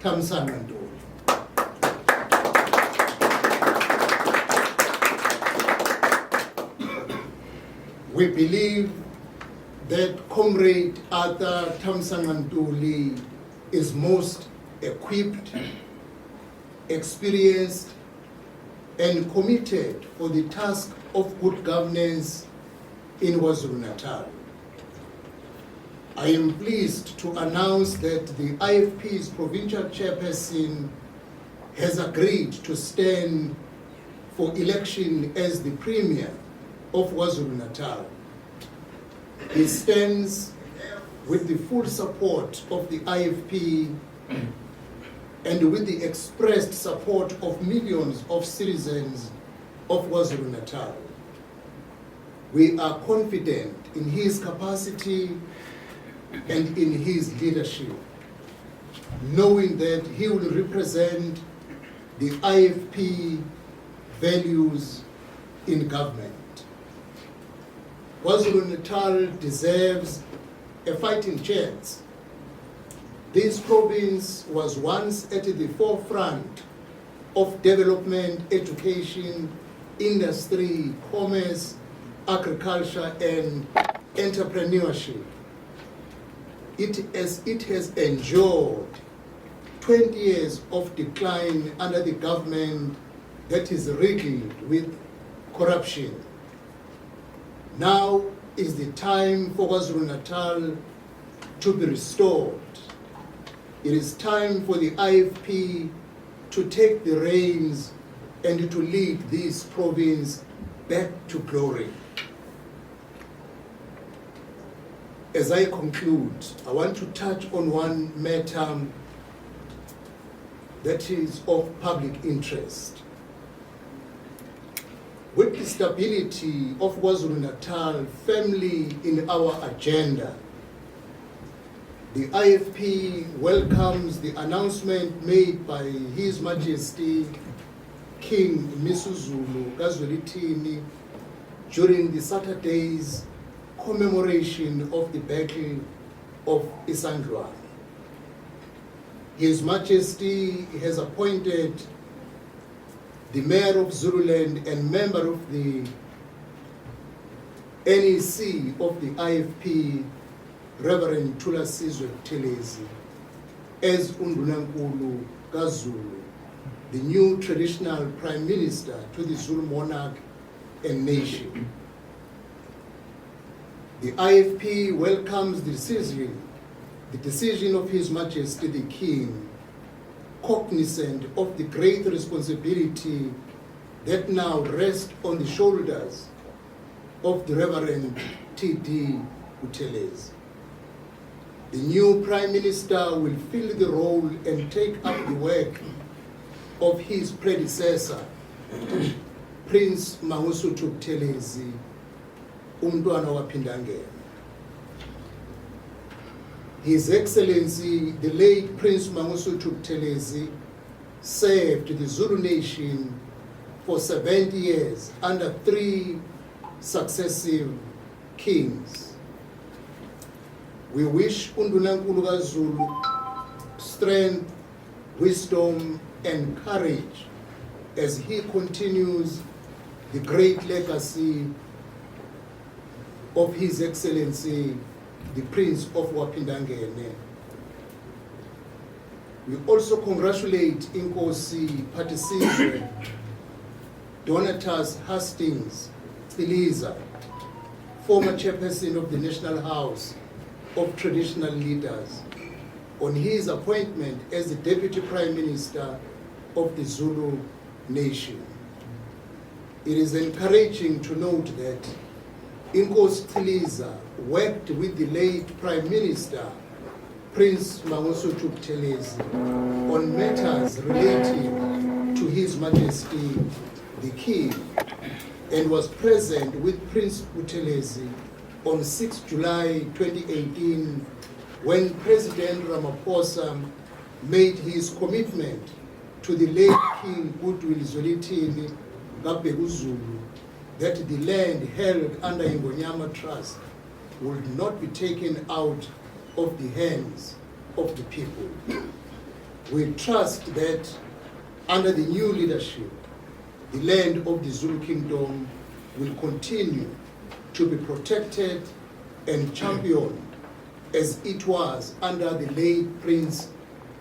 Ntuli. We believe that Comrade Arthur Ntuli is most equipped, experienced, and committed for the task of good governance in KwaZulu-Natal. I am pleased to announce that the IFP's provincial chairperson has agreed to stand for election as the Premier of KwaZulu-Natal. He stands with the full support of the IFP and with the expressed support of millions of citizens of KwaZulu-Natal. We are confident in his capacity and in his leadership, knowing that he will represent the IFP values in government. KwaZulu-Natal deserves a fighting chance. This province was once at the forefront of development, education, industry, commerce, agriculture, and entrepreneurship. It has endured 20 years of decline under the government that is riddled with corruption. Now is the time for KwaZulu-Natal to be restored. It is time for the IFP to take the reins and to lead this province back to glory. As I conclude, I want to touch on one matter that is of public interest. With the stability of KwaZulu-Natal firmly in our agenda, the IFP welcomes the announcement made by His Majesty King Misuzulu Kazwelithini during the Saturday's commemoration of the Battle of Isandlwana. His Majesty has appointed the Mayor of Zululand and member of the NEC of the IFP, Reverend Ntuli as Undunankulu KaZulu, the new traditional Prime Minister to the Zulu monarch and nation. The IFP welcomes the decision of His Majesty the King, cognizant of the great responsibility that now rests on the shoulders of the Reverend T.D. Buthelezi. The new Prime Minister will fill the role and take up the work of his predecessor, Prince Mangosuthu Buthelezi, umntwana waphindangena. His Excellency, the late Prince Mangosuthu Buthelezi, served the Zulu nation for 70 years under 3 successive kings. We wish Undunankulu KaZulu strength, wisdom, and courage as he continues the great legacy of His Excellency, the Prince of Waphindangene. We also congratulate Inkosi Patisizwe, Donatus Hastings Hlabisa, former chairperson of the National House of Traditional Leaders, on his appointment as the Deputy Prime Minister of the Zulu nation. It is encouraging to note that Inkosi Hlabisa worked with the late Prime Minister, Prince Mangosuthu Buthelezi, on matters relating to His Majesty the King, and was present with Prince Buthelezi on 6 July 2018 when President Ramaphosa made his commitment to the late King Goodwill Zwelithini Zulu that the land held under Ingonyama Trust would not be taken out of the hands of the people. We trust that under the new leadership, the land of the Zulu Kingdom will continue to be protected and championed as it was under the late Prince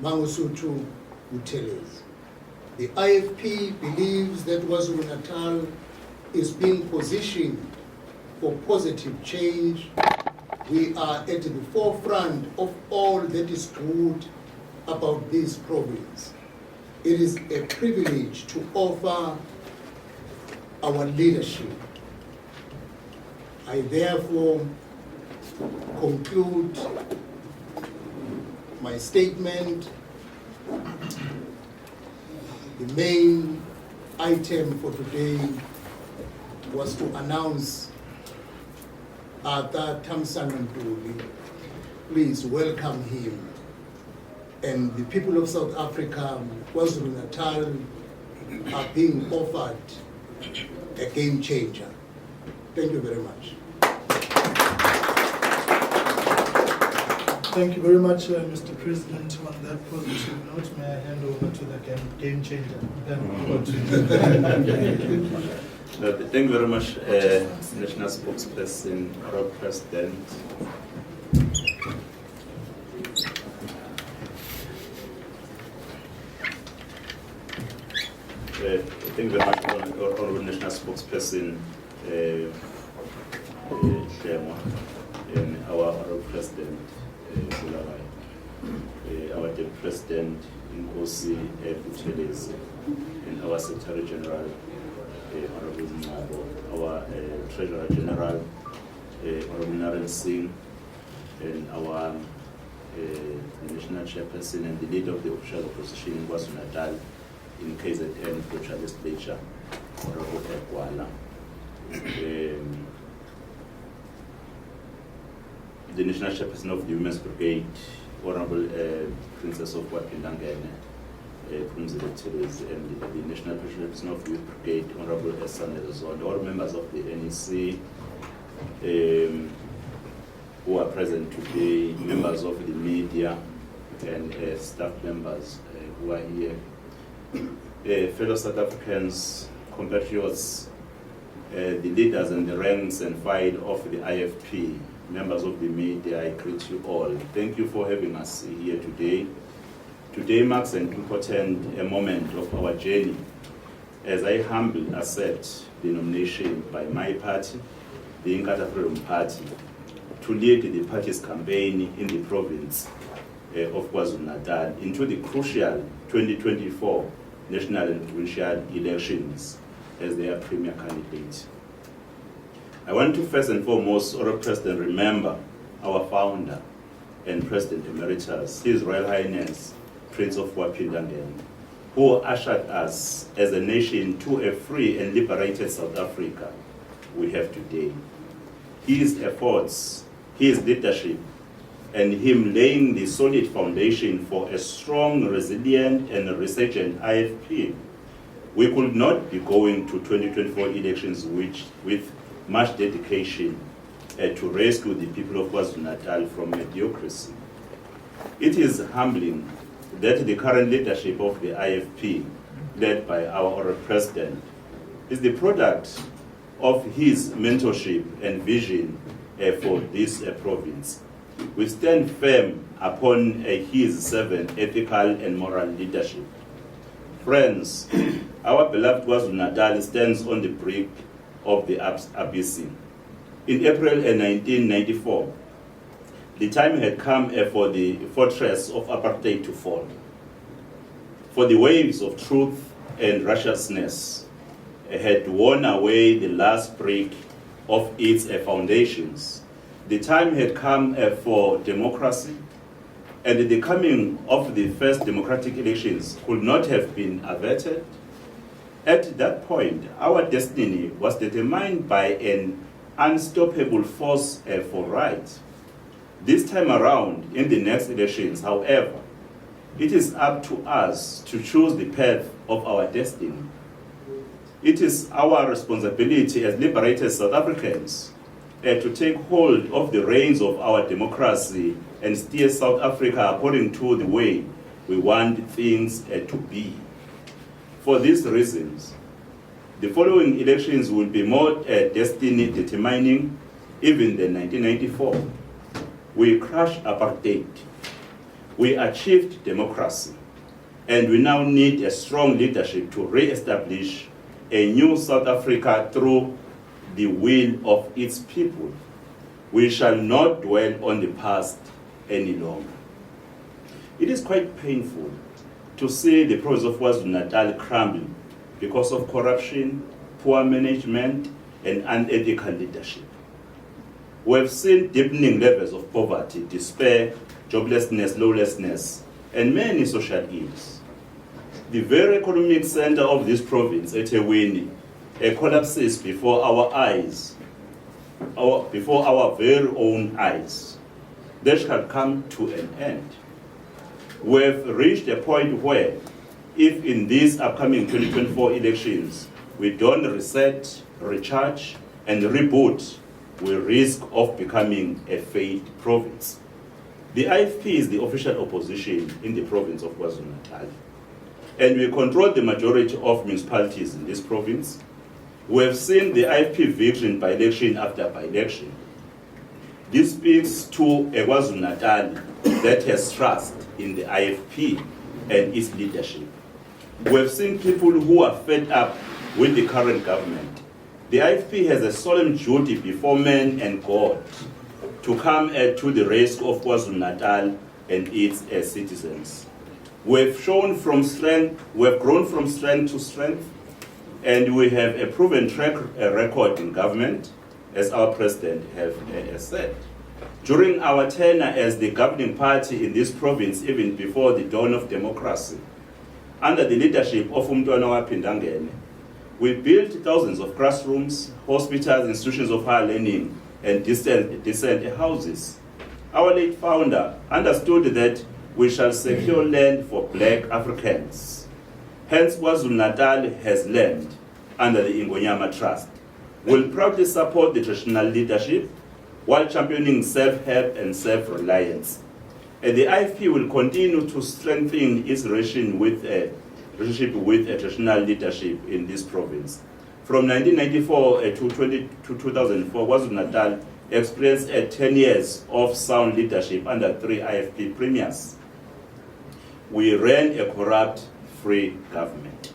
Mangosuthu Buthelezi. The IFP believes that KwaZulu-Natal is being positioned for positive change. We are at the forefront of all that is good about this province. It is a privilege to offer our leadership. I therefore conclude my statement. The main item for today was to announce Tham Ntuli. Please welcome him. And the people of South Africa, KwaZulu-Natal, are being offered a game changer. Thank you very much. Thank you very much, Mr. President. On that positive note, may I hand over to the game changer? Thank you very much, National Spokesperson, Honorable President. Thank you very much, Honorable National Spokesperson, Chairman, and our Honorable President, our Deputy President, Nkosi Buthelezi, and our Secretary General, Honorable Mabo, our Treasurer General, Honorable Naren Singh, and our National Chairperson and the leader of the official opposition in KwaZulu-Natal in KZN Future Legislature, Honorable Ekwala. The National Chairperson of the Women's Brigade, Honorable Princess of Wapindangene, and the National Chairperson of the Youth Brigade, Honorable Esanel, all members of the NEC who are present today, members of the media, and staff members who are here. Fellow South Africans, compatriots, the leaders and the ranks and file of the IFP, members of the media, I greet you all. Thank you for having us here today. Today marks an important moment of our journey as I humbly accept the nomination by my party, the Inkatha Freedom Party, to lead the party's campaign in the province of KwaZulu-Natal into the crucial 2024 national and provincial elections as their premier candidate. I want to first and foremost, Honorable President, remember our founder and President Emeritus, His Royal Highness, Prince of Wapindangene, who ushered us as a nation to a free and liberated South Africa we have today. His efforts, his leadership, and him laying the solid foundation for a strong, resilient, and resurgent IFP, we could not be going to 2024 elections with much dedication to rescue the people of KwaZulu-Natal from mediocrity. It is humbling that the current leadership of the IFP, led by our Honorable President, is the product of his mentorship and vision for this province. We stand firm upon his servant, ethical and moral leadership. Friends, our beloved KwaZulu-Natal stands on the brink of the abyss. In April 1994, the time had come for the fortress of apartheid to fall, for the waves of truth and righteousness had worn away the last brick of its foundations. The time had come for democracy, and the coming of the first democratic elections could not have been averted. At that point, our destiny was determined by an unstoppable force for right. This time around, in the next elections, however, it is up to us to choose the path of our destiny. It is our responsibility as liberated South Africans to take hold of the reins of our democracy and steer South Africa according to the way we want things to be. For these reasons, the following elections will be more destiny determining even than 1994. We crushed apartheid, we achieved democracy, and we now need a strong leadership to re-establish a new South Africa through the will of its people. We shall not dwell on the past any longer. It is quite painful to see the province of KwaZulu-Natal crumble because of corruption, poor management, and unethical leadership. We have seen deepening levels of poverty, despair, joblessness, lawlessness, and many social ills. The very economic center of this province, eThekwini, collapses before our eyes, before our very own eyes. That shall come to an end. We have reached a point where, if in these upcoming 2024 elections, we don't reset, recharge, and reboot, we risk of becoming a failed province. The IFP is the official opposition in the province of KwaZulu-Natal, and we control the majority of municipalities in this province. We have seen the IFP victory by election after by election. This speaks to a KwaZulu-Natal that has trust in the IFP and its leadership. We have seen people who are fed up with the current government. The IFP has a solemn duty before men and God to come to the rescue of KwaZulu-Natal and its citizens. We have grown from strength to strength, and we have a proven track record in government, as our president has said. During our tenure as the governing party in this province, even before the dawn of democracy, under the leadership of Umntwana Wapindangene, we built thousands of classrooms, hospitals, institutions of higher learning, and decent houses. Our late founder understood that we shall secure land for black Africans. Hence, KwaZulu-Natal has land under the Ingonyama Trust. We'll proudly support the traditional leadership while championing self-help and self-reliance. And the IFP will continue to strengthen its relationship with traditional leadership in this province. From 1994 to 2004, KwaZulu-Natal experienced 10 years of sound leadership under 3 IFP premiers. We ran a corrupt-free government.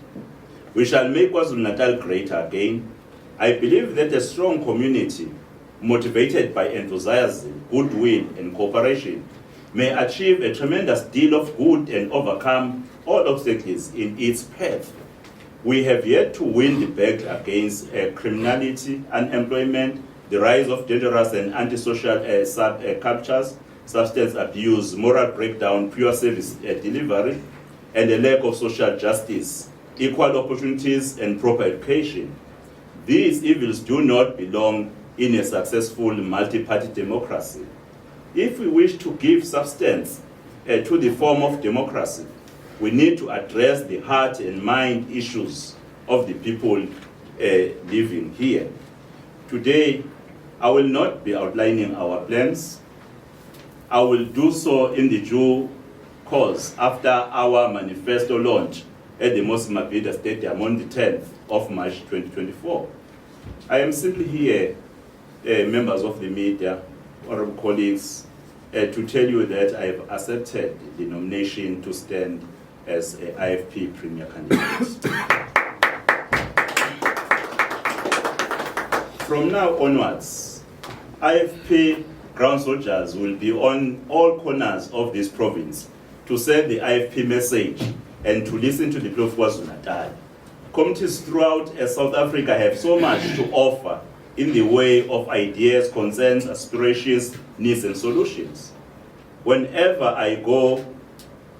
We shall make KwaZulu-Natal great again. I believe that a strong community, motivated by enthusiasm, goodwill, and cooperation, may achieve a tremendous deal of good and overcome all obstacles in its path. We have yet to win the battle against criminality, unemployment, the rise of dangerous and antisocial cultures, substance abuse, moral breakdown, pure service delivery, and a lack of social justice, equal opportunities, and proper education. These evils do not belong in a successful multi-party democracy. If we wish to give substance to the form of democracy, we need to address the heart and mind issues of the people living here. Today, I will not be outlining our plans. I will do so in the due course after our manifesto launch at the Moses Mabhida Stadium on the 10th of March 2024. I am simply here, members of the media, honorable colleagues, to tell you that I have accepted the nomination to stand as a IFP Premier candidate. From now onwards, IFP ground soldiers will be on all corners of this province to send the IFP message and to listen to the people of KwaZulu-Natal. Communities throughout South Africa have so much to offer in the way of ideas, concerns, aspirations, needs, and solutions. Whenever I go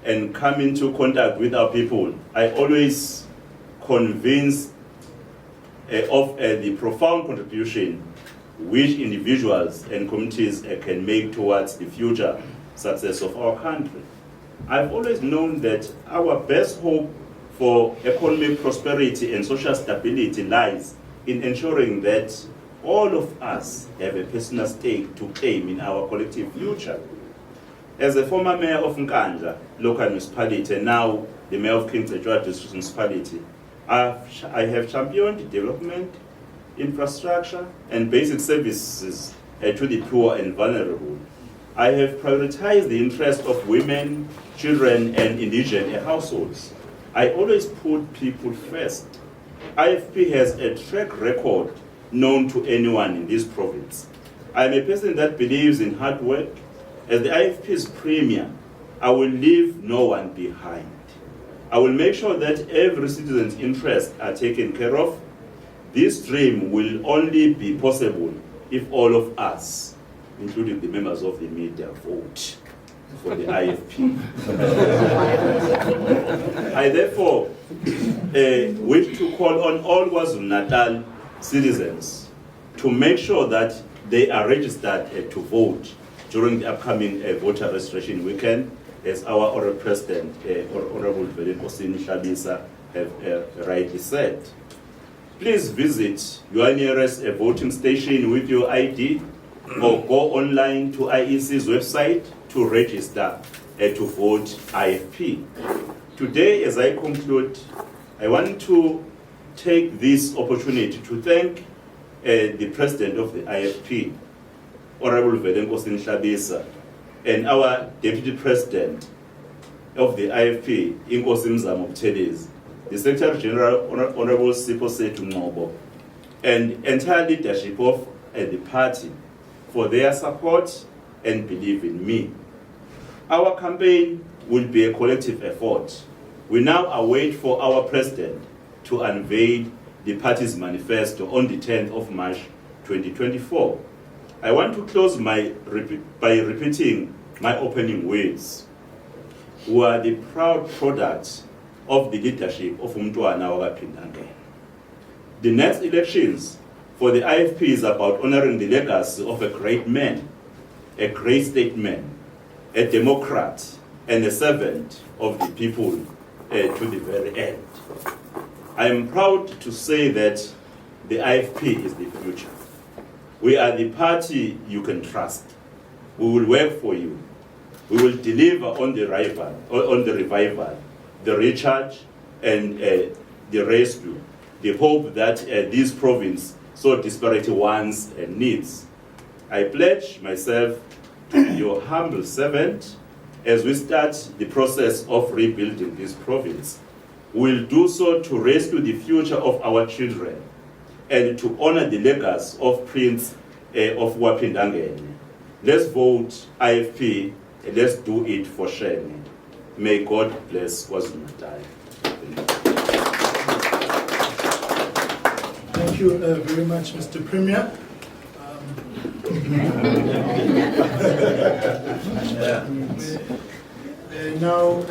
and come into contact with our people, I always convince of the profound contribution which individuals and communities can make towards the future success of our country. I've always known that our best hope for economic prosperity and social stability lies in ensuring that all of us have a personal stake to claim in our collective future. As a former mayor of Nkandla, local municipality and now the Mayor of King Cedar District Municipality, I have championed development, infrastructure, and basic services to the poor and vulnerable. I have prioritized the interests of women, children, and indigent households. I always put people first. IFP has a track record known to anyone in this province. I am a person that believes in hard work. As the IFP's premier, I will leave no one behind. I will make sure that every citizen's interests are taken care of. This dream will only be possible if all of us, including the members of the media, vote for the IFP. I therefore wish to call on all KwaZulu-Natal citizens to make sure that they are registered to vote during the upcoming voter registration weekend, as our Honourable President, Honourable Velenkosini Hlabisa, have rightly said. Please visit your nearest voting station with your ID or go online to IEC's website to register to vote IFP. Today, as I conclude, I want to take this opportunity to thank the President of the IFP, Honourable Velenkosini Hlabisa, and our Deputy President of the IFP, Ntuli, the Secretary General, Honourable Sipho Setu Ngobo, and entire leadership of the party for their support and belief in me. Our campaign will be a collective effort. We now await for our President to unveil the party's manifesto on the 10th of March 2024. I want to close by repeating my opening words. We are the proud product of the leadership of Umntwana wakaPhindangene. The next elections for the IFP is about honoring the legacy of a great man, a great statesman, a democrat, and a servant of the people to the very end. I am proud to say that the IFP is the future. We are the party you can trust. We will work for you. We will deliver on the revival, the recharge, and the rescue, the hope that this province so desperately wants and needs. I pledge myself to be your humble servant as we start the process of rebuilding this province. We will do so to rescue the future of our children and to honor the legacy of Prince of Wapindangene. Let's vote IFP and let's do it for Shane. May God bless KwaZulu-Natal. Thank you very much, Mr. Premier. Now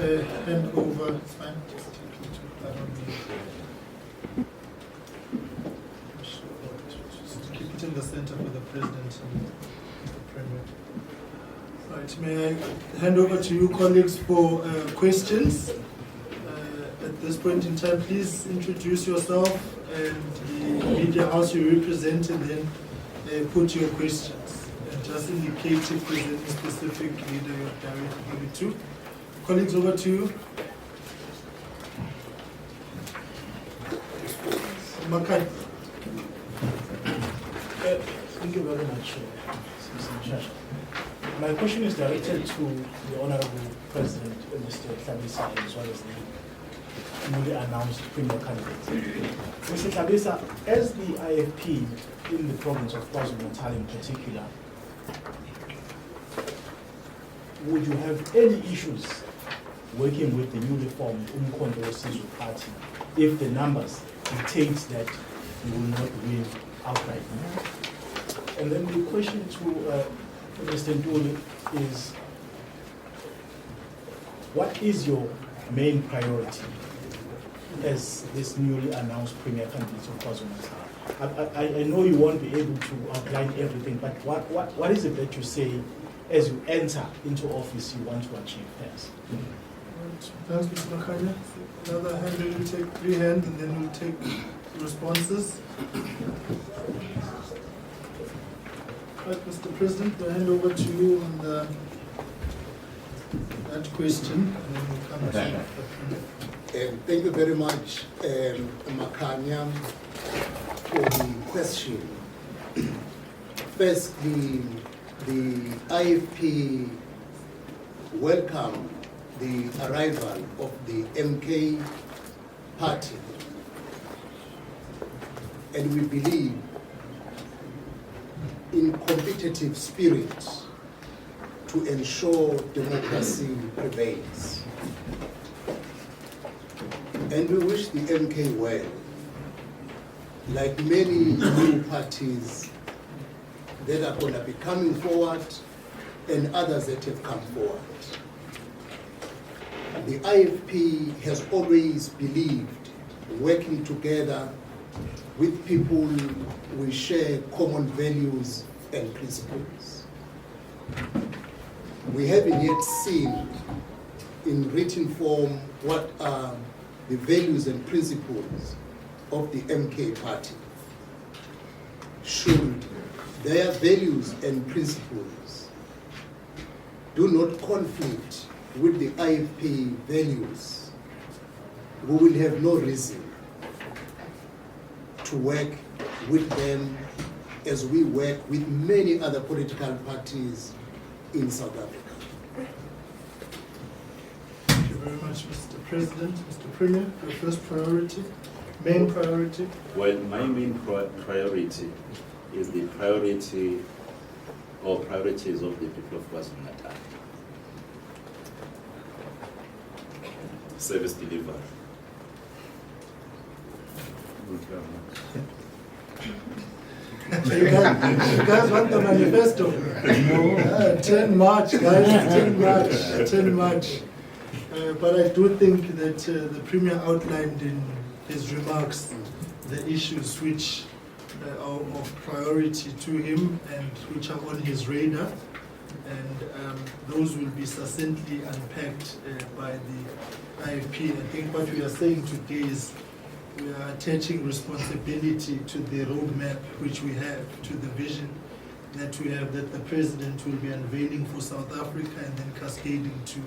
hand over. It's fine. Just keep it in the center for the President and the Premier. Right, may I hand over to you, colleagues, for questions. At this point in time, please introduce yourself and the media house you represent, and then put your questions. And just indicate if there's any specific leader you're directing it to. Colleagues, over to you. Makai. Thank you very much, Mr. Chair. My question is directed to the Honourable President, Mr. Hlabisa, as well as the newly announced premier candidate. Mr. Hlabisa, as the IFP in the province of KwaZulu-Natal in particular, would you have any issues working with the newly formed Umkhonto weSizwe party if the numbers dictate that you will not win outright? And then the question to Mr. Ntuli is, what is your main priority as this newly announced premier candidate of KwaZulu-Natal? I know you won't be able to outline everything, but what is it that you say as you enter into office you want to achieve first? Thanks, Mr. Makanya. Another hand, we'll take 3 hands and then we'll take responses. Right, Mr. President, we'll hand over to you on the that question, and then we'll come to the Premier. Thank you very much, Makanya, for the question. First, the IFP welcome the arrival of the MK party, and we believe in competitive spirit to ensure democracy prevails. And we wish the MK well, like many new parties that are going to be coming forward and others that have come forward. The IFP has always believed working together with people we share common values and principles. We haven't yet seen in written form what are the values and principles of the MK party. Should their values and principles do not conflict with the IFP values, we will have no reason to work with them as we work with many other political parties in South Africa. Thank you very much, Mr. President. Mr. Premier, your first priority, main priority? Well, my main priority is the priority or priorities of the people of KwaZulu-Natal. Service delivery. You guys want the manifesto? No. 10 March, guys, 10 March. But I do think that the Premier outlined in his remarks the issues which are of priority to him and which are on his radar. And those will be succinctly unpacked by the IFP. I think what we are saying today is we are attaching responsibility to the roadmap which we have, to the vision that we have, that the President will be unveiling for South Africa and then cascading to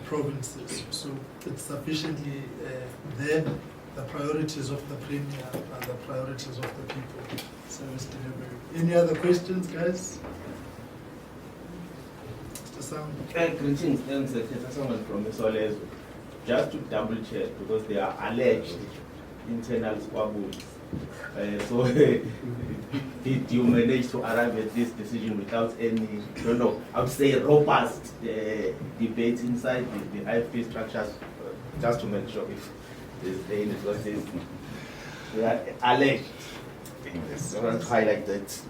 provinces. So it's sufficiently there. The priorities of the Premier are the priorities of the people. Service delivery. Any other questions, guys? Mr. Sam? Greetings, Secretary. Someone from Solezo. Just to double check, because they are alleged internal squabbles. So, did you manage to arrive at this decision without any, I would say, robust debate inside the IFP structures, just to make sure if there's any, because they are alleged. I want to highlight that.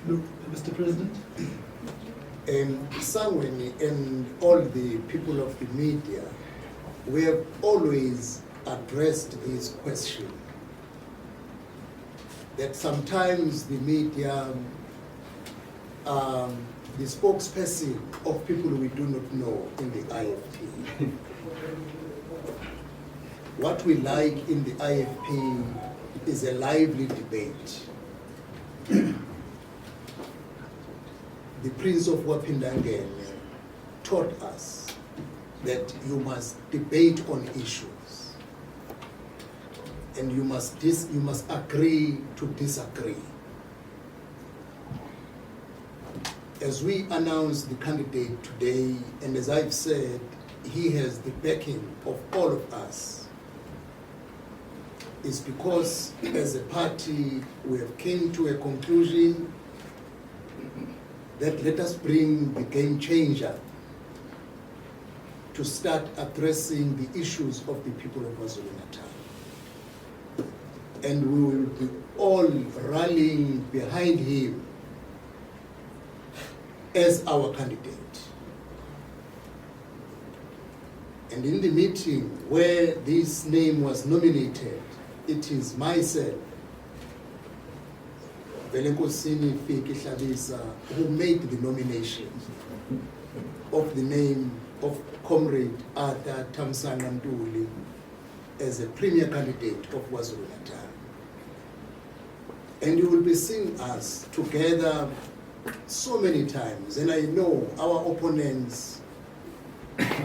Look, Mr. President? Sangweni and all the people of the media, we have always addressed this question, that sometimes the media, the spokesperson of people we do not know in the IFP. What we like in the IFP is a lively debate. The Prince of Wapindangen taught us that you must debate on issues and you must agree to disagree. As we announce the candidate today, and as I've said, he has the backing of all of us, is because as a party we have came to a conclusion that let us bring the game changer to start addressing the issues of the people of KwaZulu-Natal. And we will be all rallying behind him as our candidate. And in the meeting where this name was nominated, it is myself, Velenkosini Hlabisa, who made the nomination of the name of Comrade Tham Ntuli as a premier candidate of KwaZulu-Natal. And you will be seeing us together so many times, and I know our opponents,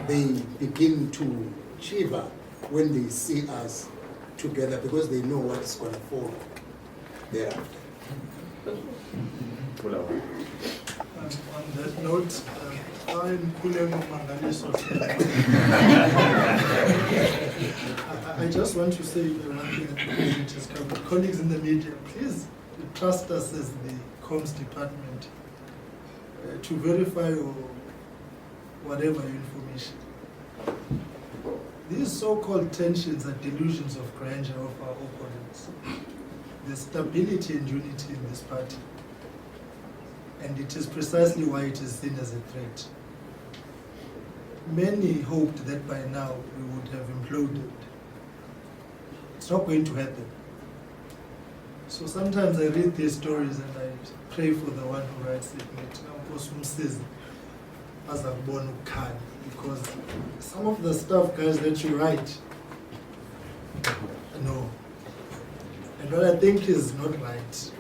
they begin to shiver when they see us together because they know what's going to follow thereafter. On that note, I'm Kulemo Mangaliso. I just want to say one thing that the President has covered. Colleagues in the media, please trust us as the comms department to verify or whatever information. These so-called tensions are delusions of grandeur of our opponents. There's stability and unity in this party. And it is precisely why it is seen as a threat. Many hoped that by now we would have imploded. It's not going to happen. So sometimes I read these stories and I pray for the one who writes it. Because some of the stuff, guys, that you write, no. And what I think is not right,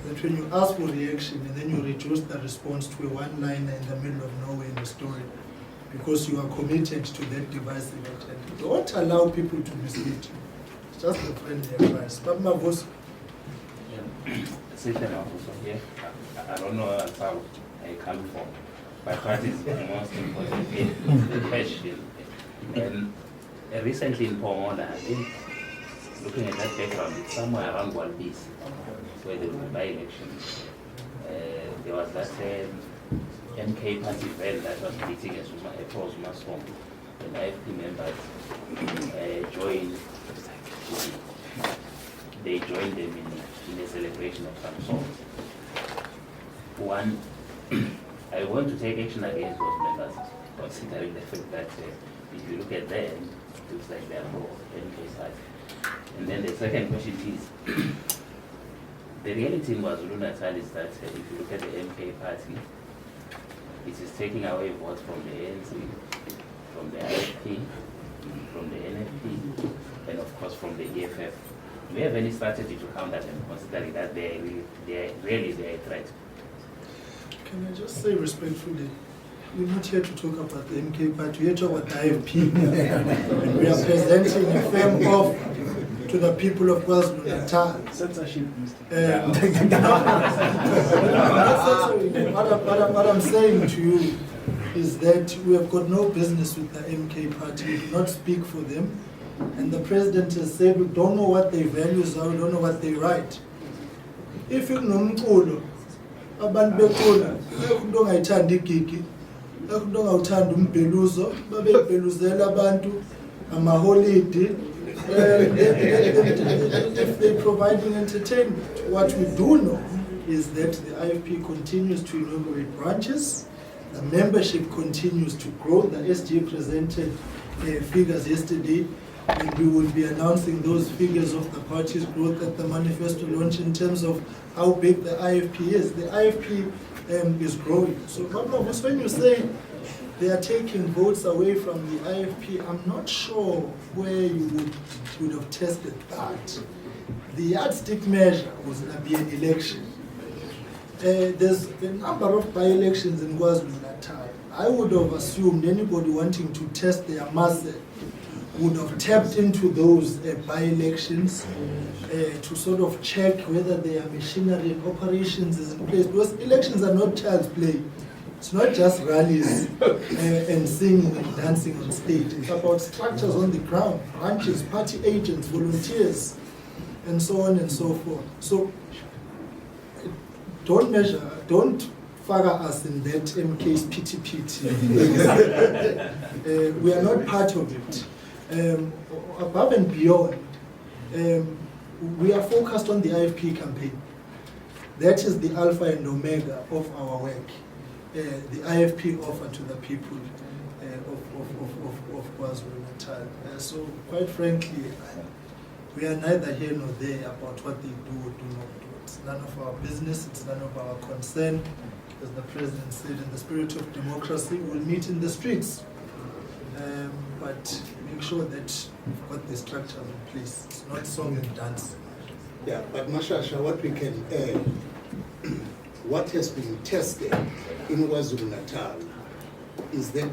that when you ask for reaction and then you reduce the response to a one-liner in the middle of nowhere in the story, because you are committed to that divisive agenda. Don't allow people to mislead you. It's just a friendly advice. But my voice. I don't know how I come from, but what is the most important is the question. And recently in Pomona, I think, looking at that background, it's somewhere around Hlabisa, where there was a by-election. There was that MK party event that was meeting as a pro-Zuma song, and IFP members joined. They joined them in a celebration of some sort. One, I want to take action against those members, considering the fact that if you look at them, it looks like they're pro MK party. And then the second question is, the reality in KwaZulu-Natal is that if you look at the MK party, it is taking away votes from the ANC, from the IFP, from the NFP, and of course from the EFF. Do we have any strategy to counter them, considering that they are really a threat? Can I just say respectfully, we're not here to talk about the MK party, we're here to talk about the IFP. And we are presenting a firm offer to the people of KwaZulu-Natal. Censorship, What I'm saying to you is that we have got no business with the MK party. We do not speak for them. And the president has said we don't know what their values are, we don't know what they write. If you know Mkolo, abantu bekhona, umuntu ongayithanda igigi, umuntu ongawuthanda umbheluzo, babebheluzela abantu amaholide, if they providing entertainment. What we do know is that the IFP continues to inaugurate branches, the membership continues to grow. The SG presented figures yesterday, and we will be announcing those figures of the party's growth at the manifesto launch in terms of how big the IFP is. The IFP is growing. So when you say they are taking votes away from the IFP, I'm not sure where you would have tested that. The yardstick measure was going to be an election. There's a number of by-elections in KwaZulu-Natal. I would have assumed anybody wanting to test their muscle would have tapped into those by-elections to sort of check whether their machinery and operations is in place. Because elections are not child's play. It's not just rallies and singing and dancing on stage. It's about structures on the ground, branches, party agents, volunteers, and so on and so forth. So don't figure us in that MK's pity. We are not part of it. Above and beyond, we are focused on the IFP campaign. That is the alpha and omega of our work. The IFP offer to the people of KwaZulu-Natal. So quite frankly, we are neither here nor there about what they do or do not do. It's none of our business, it's none of our concern. As the President said, in the spirit of democracy, we'll meet in the streets. But make sure that we've got the structures in place. It's not song and dance. Yeah, but Mashasha, what we can add, what has been tested in KwaZulu-Natal is that the